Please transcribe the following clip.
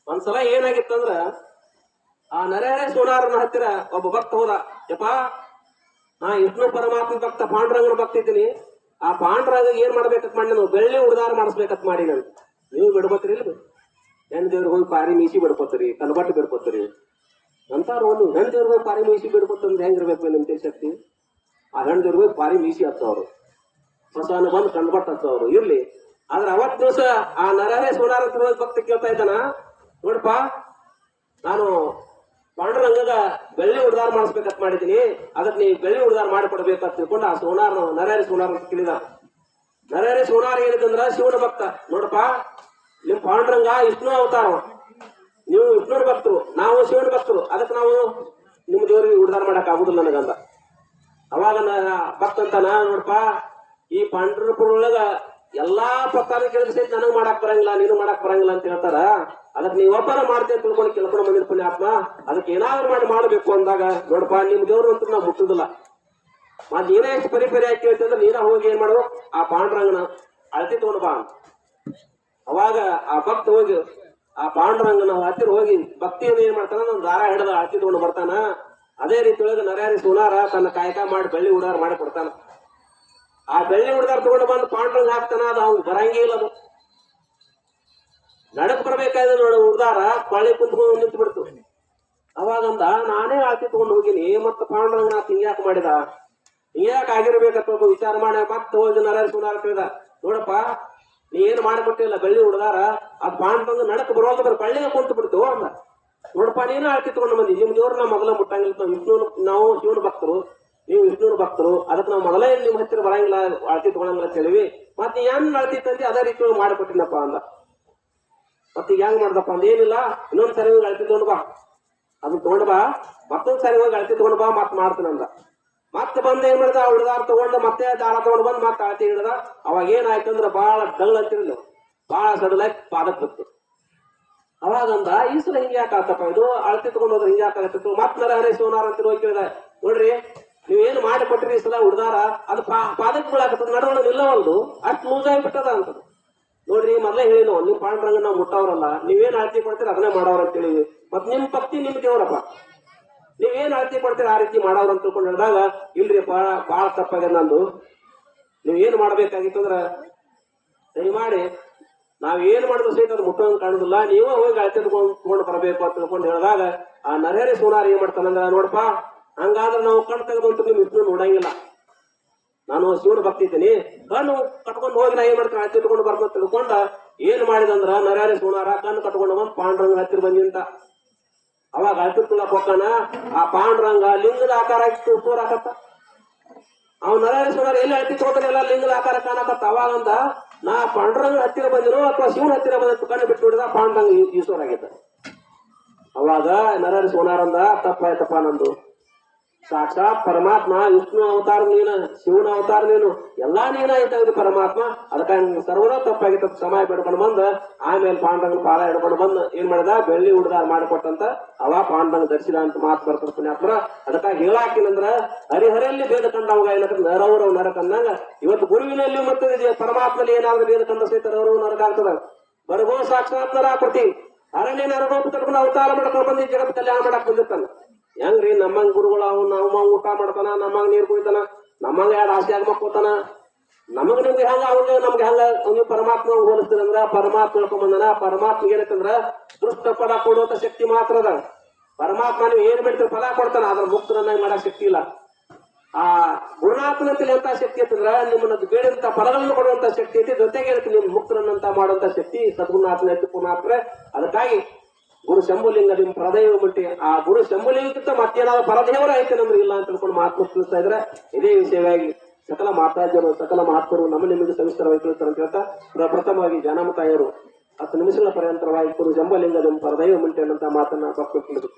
ಒಂದ್ಸಲ ಏನಾಗಿತ್ತಂದ್ರ ಆ ನರಹರ ಸೋನಾರನ ಹತ್ತಿರ ಒಬ್ಬ ಭಕ್ತ ಹೋದ. ಯಪ್ಪ, ನಾ ವಿಷ್ಣು ಪರಮಾತ್ಮ ಭಕ್ತ ಪಾಂಡುರಂಗನ ಭಕ್ತ ಇದ್ದೀನಿ. ಆ ಪಾಂಡುರಂಗ ಏನ್ ಮಾಡ್ಬೇಕತ್ ಮಾಡಿ ನಾನು ಬೆಳ್ಳಿ ಉಡ್ದಾರ ಮಾಡಿಸ್ಬೇಕತ್ ಮಾಡಿ ನಾನು. ನೀವು ಬಿಡ್ಬೋತೀರಿ ಇಲ್ಲ? ಹೆಣ್ ದೇವ್ರಿಗೆ ಹೋಗಿ ಪಾರಿ ಮೀಸಿ ಬಿಡ್ಕೋತೀರಿ, ಕಲ್ಬಟ್ಟು ಬಿಡ್ಕೋತೀರಿ ಅಂತಾರ. ಒಂದು ಹೆಣ್ ದೇವ್ರಿಗೆ ಹೋಗಿ ಪಾರಿ ಮೀಸಿ ಬಿಡ್ಕೋತಂದ್ರೆ ಹೆಂಗಿರ್ಬೇಕು ನಿಮ್ ಶಕ್ತಿ? ಆ ಹೆಣ್ ದೇವ್ರಿಗೆ ಹೋಗಿ ಪಾರಿ ಮೀಸಿ ಹಚ್ಚೋರು, ಹೊಸಾನು ಬಂದು ಕಲ್ಬಟ್ಟು ಹಚ್ಚೋರು ಇರ್ಲಿ. ಆದ್ರೆ ಅವತ್ ದಿವಸ ಆ ನರಹರ ಸೋನಾರ ಭಕ್ತ ಕೇಳ್ತಾ ಇದ್ದಾನ, ನೋಡಪ್ಪ, ನಾನು ಪಾಂಡುರಂಗಗ ಬೆಳ್ಳಿ ಉಡ್ದಾರ ಮಾಡಿಸ್ಬೇಕಂತ ಮಾಡಿದೀನಿ, ಅದಕ್ಕೆ ನೀ ಬೆಳ್ಳಿ ಉಡ್ದಾರ ಮಾಡಿಕೊಡ್ಬೇಕಂತ ತಿಳ್ಕೊಂಡು ಆ ಸೋನಾರ ನರಹರಿ ಸೋನಾರ ಅಂತ ಕೇಳಿದ. ನರಹರಿ ಸೋನಾರ ಏನಿದಂದ್ರ ಶಿವನ ಭಕ್ತ. ನೋಡಪ್ಪ, ನಿಮ್ ಪಾಂಡುರಂಗ ವಿಷ್ಣು ಅವತಾರ, ನೀವು ವಿಷ್ಣುನ ಭಕ್ತರು, ನಾವು ಶಿವನ ಭಕ್ತರು, ಅದಕ್ಕೆ ನಾವು ನಿಮ್ ದೇವ್ರಿಗೆ ಉಡ್ದಾರ ಮಾಡಕ್ ಆಗುದಿಲ್ಲ ನನಗಂದ. ಅವಾಗ ಭಕ್ತ ಅಂತಾನ, ನೋಡಪ್ಪ, ಈ ಪಾಂಡುರಪುರ ಒಳಗ ಎಲ್ಲಾ ಪ್ರಕಾರ ಕೇಳಿದ ಸಹಿತ ನನಗ್ ಮಾಡಕ್ ಬರಂಗಿಲ್ಲ, ನೀನು ಮಾಡಕ್ ಬರಂಗಿಲ್ಲ ಅಂತ ಹೇಳ್ತಾರ. ಅದಕ್ಕೆ ನೀವ್ ಒಬ್ಬರ ಮಾಡ್ತೇವೆ ತಿಳ್ಕೊಂಡು ಕೆಲ್ಕೊಂಡು ಬಂದಿನ ಪುಣ್ಯಾತ್ಮ, ಅದಕ್ಕೆ ಏನಾದ್ರು ಮಾಡಬೇಕು ಅಂದಾಗ, ನೋಡಪ್ಪ, ನಿಮ್ ದೇವ್ರು ಅಂತೂ ನಾವು ಮುಟ್ಟುದಿಲ್ಲ. ಮತ್ ನೀನೇ ಎಷ್ಟು ಪರಿ ಹಾಕಿ ಕೇಳ್ತಿದ್ರೆ ನೀನ ಹೋಗಿ ಏನ್ ಮಾಡು, ಆ ಪಾಂಡುರಂಗನ ಅಳತಿ ತಗೊಂಡು ಬಾ. ಅವಾಗ ಆ ಭಕ್ತ ಹೋಗಿ ಆ ಪಾಂಡುರಂಗನ ಹತ್ತಿರ ಹೋಗಿ ಭಕ್ತಿಯನ್ನು ಏನ್ ಮಾಡ್ತಾನ, ನಮ್ ದಾರ ಹಿಡಿದ ಅಳತಿ ತಗೊಂಡು ಬರ್ತಾನ. ಅದೇ ರೀತಿ ಒಳಗೆ ನರಹರಿ ಸೋನಾರ ತನ್ನ ಕಾಯಕ ಮಾಡಿ ಬೆಳ್ಳಿ ಉಡಾರ ಮಾಡಿ ಕೊಡ್ತಾನ. ಆ ಬೆಳ್ಳಿ ಉಡ್ದಾರ ತಗೊಂಡು ಬಂದು ಪಾಂಡುರಂಗ ಹಾಕ್ತಾನ. ಅದು ಅವ್ನು ಬರಂಗೇ ಇಲ್ಲ. ಅದು ನಡಕ್ ಬರ್ಬೇಕಾದ್ರೆ ನೋಡ ಉಡ್ದಾರ ಕೊಳ್ಳಿ ಕುಂತ್ಕೊಂಡು ನಿಂತು ಬಿಡ್ತು. ಅವಾಗಂದ, ನಾನೇ ಆಳ್ತಿ ತಗೊಂಡು ಹೋಗಿನಿ, ಮತ್ತ ಪಾಂಡುರಂಗ ನಾ ಹಿಂಗ್ಯಾಕ್ ಮಾಡಿದ, ಹಿಂಗ್ಯಾಕ್ ಆಗಿರ್ಬೇಕಂತ ವಿಚಾರ ಮಾಡಿ ಮತ್ತೆ ಹೋಗಿ ನರಹರಿ ಸೋನಾರ ಕೇಳಿದ. ನೋಡಪ್ಪ, ನೀ ಏನ್ ಮಾಡಿಕೊಟ್ಟಿಲ್ಲ ಬೆಳ್ಳಿ ಉಡ್ದಾರ, ಆ ಪಾಂಡುರಂಗ ನಡಕ್ ಬರೋದು ಬರ ಕೊಳ್ಳಿಗೆ ಕುಂತು ಬಿಡ್ತು ಅಂದ. ನೋಡಪ್ಪ, ನೀನು ಆಳ್ತಿ ತಗೊಂಡು ಬಂದಿ, ನಿಮ್ ದೇವ್ರ ನಾ ಮೊದಲ ಮುಟ್ಟಂಗಿಲ್ಲ. ವಿಷ್ಣು, ನಾವು ಶಿವನ ಭಕ್ತರು, ನೀವು ವಿಷ್ಣುನ ಭಕ್ತರು, ಅದಕ್ಕೆ ನಾವು ಮೊದಲೇ ನಿಮ್ ಹತ್ತಿರ ಬರಂಗಿಲ್ಲ, ಅಳತಿ ತಗೊಳಂಗಿಲ್ಲ ಅಂತ ಹೇಳಿವಿ. ಮತ್ತೆ ಏನ್ ಅಳತಿ ತಂದಿ ಅದೇ ರೀತಿ ಮಾಡಿಕೊಟ್ಟಿನಪ್ಪ ಅಂದ. ಮತ್ತೆ ಈಗ ಹೆಂಗ್ ಮಾಡ್ದಪ್ಪ ಅಂದೇನಿಲ್ಲ, ಇನ್ನೊಂದ್ ಸರಿ ಹೋಗಿ ಅಳತಿ ತಗೊಂಡ್ ಬಾ, ಅದನ್ನ ತಗೊಂಡ್ ಬಾ, ಮತ್ತೊಂದ್ ಸರಿ ಹೋಗಿ ಅಳತಿ ತಗೊಂಡ್ ಬಾ, ಮತ್ ಮಾಡ್ತೀನಂದ. ಮತ್ತೆ ಬಂದ್ ಏನ್ ಮಾಡಿದ, ಉಡ್ದಾರ ತಗೊಂಡು ಮತ್ತೆ ದಾರ ತಗೊಂಡ್ ಬಂದ್ ಮತ್ತೆ ಅಳತಿ ಹಿಡ್ದ. ಅವಾಗ ಏನಾಯ್ತಂದ್ರ ಬಾಳ ಡಲ್ ಅಂತಿರ್ಲಿ, ಬಾಳ ಸಡಲಾಗಿ ಪಾದಕ್ ಬಿತ್ತು. ಅವಾಗಂದ, ಈ ಸಲ ಹಿಂಗೆ ಯಾಕಾತಪ್ಪ ಇದು, ಅಳತಿ ತಗೊಂಡ್ ಹೋದ್ರೆ ಹಿಂಗೆ ಯಾಕಾಗತ್ತಿತ್ತು. ಮತ್ ನರಹರಿ ಸೋನಾರ ಅಂತ ಹೋಗಿ ಕೇಳಿದ, ನೋಡ್ರಿ, ನೀವೇನು ಮಾಡಿ ಕೊಟ್ಟಿರಿ ಈ ಸಲ ಉಡ್ದಾರ, ಅದು ಪಾದಕ್ ಬೀಳಾಕತ್ತದ, ನಡುವೊಳಗೆ ನಿಲ್ಲವಲ್ದು, ಅಷ್ಟು ಲೂಸ್ ಆಗಿಬಿಟ್ಟದ ಅಂತ. ನೋಡ್ರಿ, ಮೊದಲೇ ಹೇಳಿನೋ, ನಿಮ್ ಪಾಂಡುರಂಗ ನಾವು ಮುಟ್ಟವ್ರಲ್ಲ, ನೀವೇನ್ ಆಳ್ತಿ ಕೊಡ್ತೀರ ಅದನ್ನೇ ಮಾಡವ್ರ ಅಂತ ಹೇಳಿವಿ. ಮತ್ ನಿಮ್ ಭಕ್ತಿ ನಿಮ್ ದೇವ್ರಪ್ಪ, ನೀವೇನ್ ಆಳ್ತಿ ಕೊಡ್ತೀರ ಆ ರೀತಿ ಮಾಡವ್ರ ಅಂತ ತಿಳ್ಕೊಂಡು ಹೇಳಿದಾಗ, ಇಲ್ರಿಪ್ಪ, ಬಾಳ ತಪ್ಪಾಗ್ಯದ ನಂದು, ನೀವ್ ಏನ್ ಮಾಡ್ಬೇಕಾಗಿತ್ತು ಅಂದ್ರ ದಯಮಾಡಿ ನಾವ್ ಏನ್ ಮಾಡಿದ್ರು ಸಹಿತ ಅದು ಮುಟ್ಟೋಂಗ್ ಕಾಣುದಿಲ್ಲ, ನೀವೇ ಹೋಗಿ ಅಳತೆ ತಗೊಂಡು ಬರಬೇಕು ಅಂತ ತಿಳ್ಕೊಂಡು ಹೇಳಿದಾಗ, ಆ ನರಹರಿ ಸೋನಾರ ಏನ್ ಮಾಡ್ತಾನಂದ್ರ, ನೋಡಪ್ಪ, ಹಂಗಾದ್ರೆ ನಾವು ಕಣ್ ತೆಗೆದಂತೂ ನಿಮ್ ವಿಷ್ಣು ನೋಡಂಗಿಲ್ಲ, ನಾನು ಶಿವನ ಭಕ್ತಿ ಇದ್ದೀನಿ, ಕಣ್ಣು ಕಟ್ಕೊಂಡು ಹೋಗಿ ನಾ ಏನ್ ಮಾಡ್ತೀನಿ ಅಳತೆ ತಗೊಂಡು ಬರ್ಬೋದು ತಿಳ್ಕೊಂಡ ಏನ್ ಮಾಡಿದಂದ್ರ ನರಹರಿ ಸೋನಾರ ಕಣ್ಣು ಕಟ್ಕೊಂಡು ಬಂದ್ ಪಾಂಡುರಂಗ ಹತ್ತಿರ ಬಂದಿಂತ. ಅವಾಗ ಅಳತೆ ತುಳಕ್ ಹೋಗ್ತಾನ. ಆ ಪಾಂಡುರಂಗ ಲಿಂಗದ ಆಕಾರ ತೋರಾಕತ್ತ. ಅವ್ನು ನರಹರಿ ಸೋನಾರ ಎಲ್ಲಿ ಅಳತೆ ತಗೋತಾನೆ ಎಲ್ಲ ಲಿಂಗದ ಆಕಾರ ಕಾಣಕತ್ತ. ಅವಾಗಂದ, ನಾ ಪಾಂಡುರಂಗ ಹತ್ತಿರ ಬಂದಿರೋ ಅಥವಾ ಶಿವನ ಹತ್ತಿರ ಬಂದ ಕಣ್ಣು ಬಿಟ್ಟು ಬಿಡಿದ ಪಾಂಡುರಂಗ ಈಶ್ವರ ಆಗಿದ್ದ. ಅವಾಗ ನರಹರಿ ಸೋನಾರಂದ, ತಪ್ಪಾಯ್ತಪ್ಪ ನಂದು, ಸಾಕ್ಷಾತ್ ಪರಮಾತ್ಮ ವಿಷ್ಣು ಅವತಾರ ನೀನು, ಶಿವನ ಅವತಾರ ನೀನು, ಎಲ್ಲಾ ನೀನಾಯ್ತಾಗಿದೆ ಪರಮಾತ್ಮ, ಅದಕ್ಕೆ ಸರ್ವದಾ ತಪ್ಪಾಗಿತ್ತ. ಸಮಯ ಬಿಡ್ಕೊಂಡು ಬಂದ ಆಮೇಲೆ ಪಾಂಡುರಂಗನ ಪಾದ ಹಿಡ್ಕೊಂಡು ಬಂದು ಏನ್ ಮಾಡಿದ, ಬೆಳ್ಳಿ ಉಡ್ದಾರ ಮಾಡಿಕೊಟ್ಟಂತ. ಅವ ಪಾಂಡುರಂಗ ಧರಿಸಿದ ಅಂತ ಮಾತು ಬರ್ತದ ಪುಣ್ಯಾತ್ಮರ. ಅದಕ್ಕ ಹೇಳಾಕಿನಂದ್ರ ಹರಿಹರಲ್ಲಿ ಭೇದ ಕಂಡವಾಗ ಏನಂದ್ರೆ ನರವರವ್ ನರಕ ಅಂದಂಗ, ಇವತ್ತು ಗುರುವಿನಲ್ಲಿ ಮತ್ತೆ ಪರಮಾತ್ಮಲ್ಲಿ ಏನಾದ್ರೂ ಭೇದ ಕಂಡ ಸಹಿತ ನರವು ನರಕ ಆಗ್ತದ. ಬರಗೋ ಸಾಕ್ಷಾತ್ ನರ ಕೊಟ್ಟಿ ಅರಣ್ಯ ನರಗೋಪ ತಡ್ಕೊಂಡು ಅವತಾರ ಮಾಡ್ಕೊಂಡು ಬಂದು ಜಗತ್ ಕಲ್ಯಾಣ ಮಾಡಕ್ ಬಂದಿರ್ತಾನ. ಹೆಂಗ್ರಿ, ನಮ್ಮಂಗ್ ಗುರುಗಳು ನಮ್ಮ ಊಟ ಮಾಡ್ತಾನ, ನಮ್ಮಂಗ್ ನೀರ್ ಕುಡಿತಾನ, ನಮ್ಮಂಗ ಎರಡು ಆಸೆಯಾಗ ಮಕ್ಕೋತಾನ, ನಮಗ್ ನಿಮ್ಗೆ ಹೆಂಗ ಅವ್ರಿಗೆ ನಮ್ಗೆ ಹೆಂಗ ನೀವು ಪರಮಾತ್ಮ ಹೋಲಿಸ್ತೀರಂದ್ರ, ಪರಮಾತ್ಮ ಹೇಳ್ಕೊಂಬಂದನ. ಪರಮಾತ್ಮ ಏನಂತಂದ್ರ ದೃಷ್ಟ ಫಲ ಕೊಡುವಂತ ಶಕ್ತಿ ಮಾತ್ರ ಅದ. ಪರಮಾತ್ಮ ನೀವು ಏನ್ ಬಿಡ್ತೀರಿ ಫಲ ಕೊಡ್ತಾನ, ಅದ್ರ ಮುಕ್ತರನ್ನಾಗಿ ಮಾಡಕ್ ಶಕ್ತಿ ಇಲ್ಲ. ಆ ಗುರುನಾಥನಂತಲ್ಲಿ ಎಂತ ಶಕ್ತಿ ಅಂತಂದ್ರ ನಿಮ್ಮನ್ನ ಬೇಡಂತ ಫಲಗಳನ್ನು ಕೊಡುವಂತ ಶಕ್ತಿ ಐತಿ. ಜೊತೆಗೆ ನಿಮ್ ಮುಕ್ತರನ್ನಂತ ಮಾಡುವಂತ ಶಕ್ತಿ ಸದ್ಗುರುನಾಥನ ಐತಿ ಪುನಾತ್ರ. ಅದಕ್ಕಾಗಿ ಗುರು ಶಂಭುಲಿಂಗ ನಿಮ್ ಪರದೈವ ಮಟ್ಟಿ, ಆ ಗುರು ಶಂಭುಲಿಂಗಕ್ಕಿಂತ ಮತ್ತೇನಾದ್ರು ಪರದೇವರ ಐತೇನಂದ್ರೆ ಇಲ್ಲ ಅಂತ ತಿಳ್ಕೊಂಡು ಮಾತು ತಿಳಿಸ್ತಾ ಇದ್ರೆ, ಇದೇ ವಿಷಯವಾಗಿ ಸಕಲ ಮಾತಾಜರು ಸಕಲ ಮಹಾತ್ಮರು ನಮ್ಮ ನಿಮಗೆ ಸವಿಸ್ತರವಾಗಿ ತಿಳಿಸ್ತಾರೆ ಅಂತ ಹೇಳ್ತಾ, ಪ್ರಥಮವಾಗಿ ಜಾನಮ ತಾಯಿಯರು 10 ನಿಮಿಷಗಳ ಪರ್ಯಂತರವಾಗಿ ಗುರು ಶಂಭುಲಿಂಗ ನಿಮ್ ಪರದೈವ ಮಟ್ಟಿ ಅನ್ನಂತ ಮಾತನ್ನ ಭಕ್ತರು ತಿಳಿದು